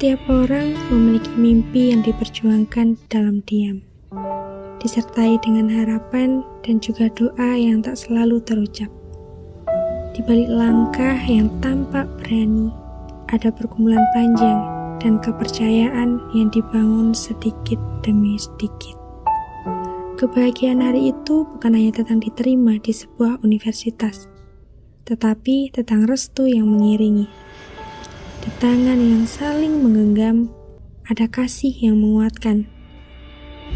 Setiap orang memiliki mimpi yang diperjuangkan dalam diam, disertai dengan harapan dan juga doa yang tak selalu terucap. Di balik langkah yang tampak berani, ada pergumulan panjang dan kepercayaan yang dibangun sedikit demi sedikit. Kebahagiaan hari itu bukan hanya tentang diterima di sebuah universitas, tetapi tentang restu yang mengiringi. Di tangan yang saling menggenggam, ada kasih yang menguatkan.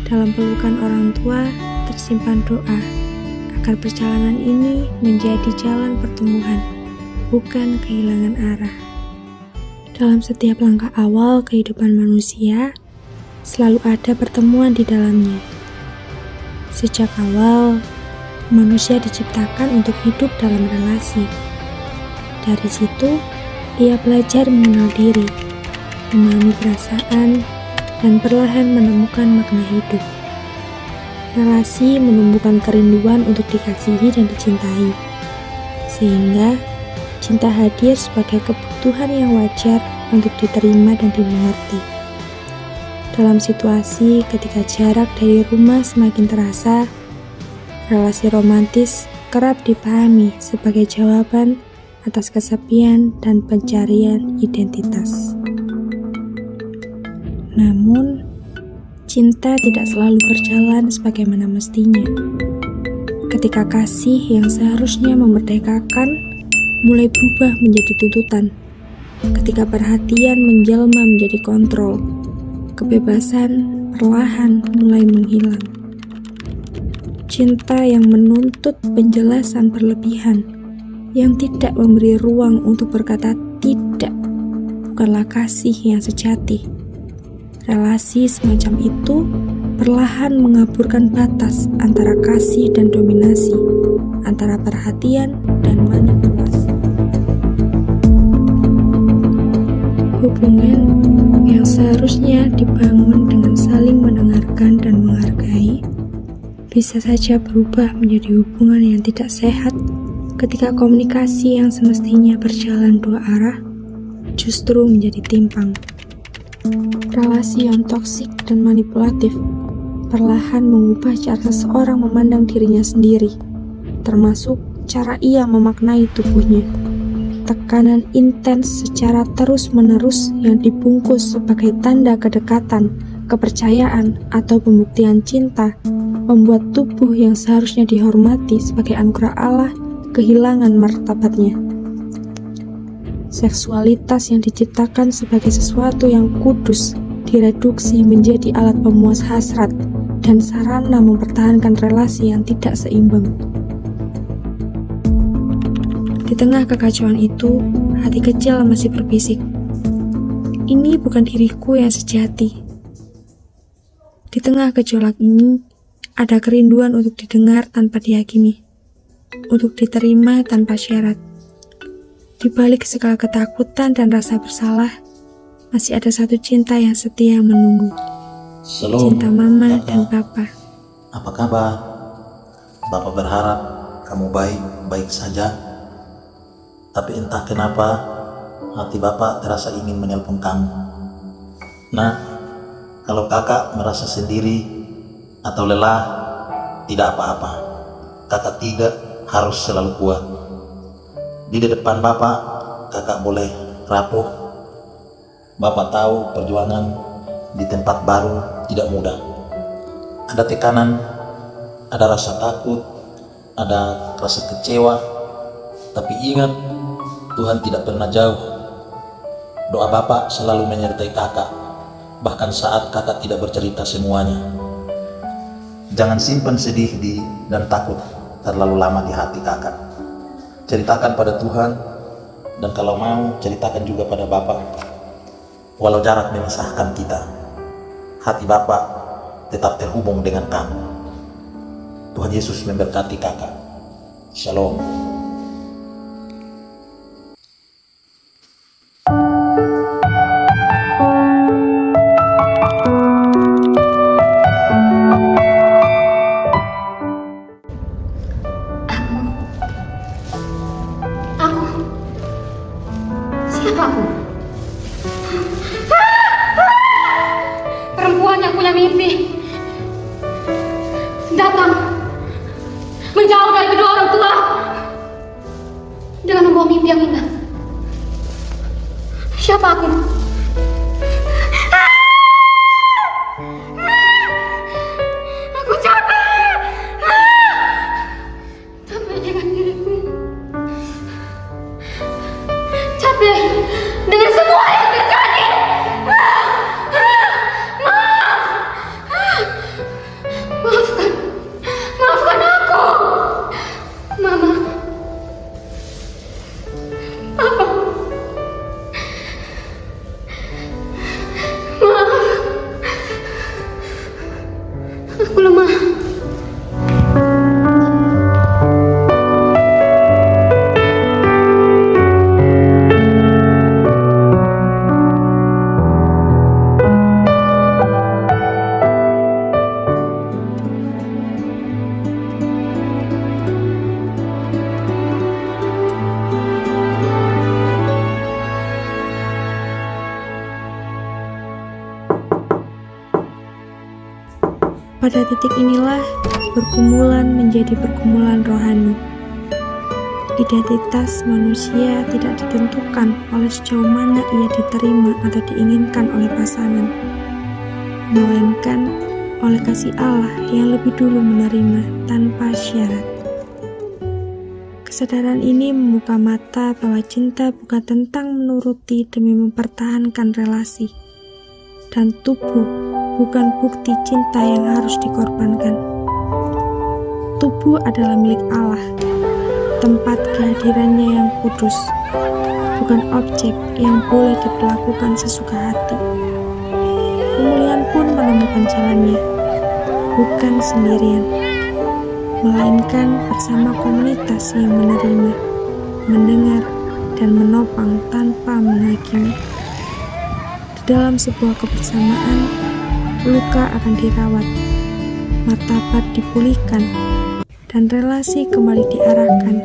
Dalam pelukan orang tua, tersimpan doa agar perjalanan ini menjadi jalan pertumbuhan, bukan kehilangan arah. Dalam setiap langkah awal kehidupan manusia, selalu ada pertemuan di dalamnya. Sejak awal, manusia diciptakan untuk hidup dalam relasi. Dari situ, ia belajar mengenal diri, memahami perasaan, dan perlahan menemukan makna hidup. Relasi menumbuhkan kerinduan untuk dikasihi dan dicintai, sehingga cinta hadir sebagai kebutuhan yang wajar untuk diterima dan dimengerti. Dalam situasi ketika jarak dari rumah semakin terasa, relasi romantis kerap dipahami sebagai jawaban atas kesepian dan pencarian identitas. Namun, cinta tidak selalu berjalan sebagaimana mestinya. Ketika kasih yang seharusnya memerdekakan mulai berubah menjadi tuntutan, ketika perhatian menjelma menjadi kontrol, kebebasan perlahan mulai menghilang. Cinta yang menuntut penjelasan berlebihan, yang tidak memberi ruang untuk berkata tidak, bukanlah kasih yang sejati. Relasi semacam itu perlahan mengaburkan batas antara kasih dan dominasi, antara perhatian dan manipulasi. Hubungan yang seharusnya dibangun dengan saling mendengarkan dan menghargai, bisa saja berubah menjadi hubungan yang tidak sehat ketika komunikasi yang semestinya berjalan dua arah justru menjadi timpang. Relasi yang toksik dan manipulatif perlahan mengubah cara seseorang memandang dirinya sendiri, termasuk cara ia memaknai tubuhnya. Tekanan intens secara terus-menerus yang dibungkus sebagai tanda kedekatan, kepercayaan, atau pembuktian cinta membuat tubuh yang seharusnya dihormati sebagai anugerah Allah kehilangan martabatnya. Seksualitas yang diciptakan sebagai sesuatu yang kudus direduksi menjadi alat pemuas hasrat dan sarana mempertahankan relasi yang tidak seimbang. Di tengah kekacauan itu, hati kecil masih berbisik, "Ini bukan diriku yang sejati." Di tengah gejolak ini, ada kerinduan untuk didengar tanpa dihakimi, untuk diterima tanpa syarat. Di balik segala ketakutan dan rasa bersalah, masih ada satu cinta yang setia menunggu. Shalom, Cinta mama Kakak. dan papa. Apa kabar? Bapak berharap kamu baik-baik saja. Tapi entah kenapa hati Bapak terasa ingin menelpon kamu. Nah, kalau kakak merasa sendiri atau lelah, tidak apa-apa. Kakak tidak harus selalu kuat. Di depan Bapak, kakak boleh rapuh. Bapak tahu perjuangan di tempat baru tidak mudah. Ada tekanan, ada rasa takut, ada rasa kecewa. Tapi ingat, Tuhan tidak pernah jauh. Doa Bapak selalu menyertai kakak, bahkan saat kakak tidak bercerita semuanya. Jangan simpan sedih dan takut terlalu lama di hati kakak. Ceritakan pada Tuhan, dan kalau mau ceritakan juga pada Bapak. Walau jarak memisahkan kita, hati Bapak tetap terhubung dengan kamu. Tuhan Yesus memberkati kakak. Shalom. Siapa aku? Pada titik inilah pergumulan menjadi pergumulan rohani. Identitas manusia tidak ditentukan oleh sejauh mana ia diterima atau diinginkan oleh pasangan, melainkan oleh kasih Allah yang lebih dulu menerima tanpa syarat. Kesadaran ini membuka mata bahwa cinta bukan tentang menuruti demi mempertahankan relasi, dan tubuh bukan bukti cinta yang harus dikorbankan. Tubuh adalah milik Allah, tempat kehadirannya yang kudus, bukan objek yang boleh diperlakukan sesuka hati. Pemulihan pun menemukan jalannya, bukan sendirian, melainkan bersama komunitas yang menerima, mendengar, dan menopang tanpa menghakimi. Di dalam sebuah kebersamaan, luka akan dirawat, martabat dipulihkan, dan relasi kembali diarahkan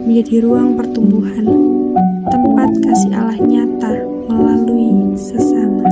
menjadi ruang pertumbuhan, tempat kasih Allah nyata melalui sesama.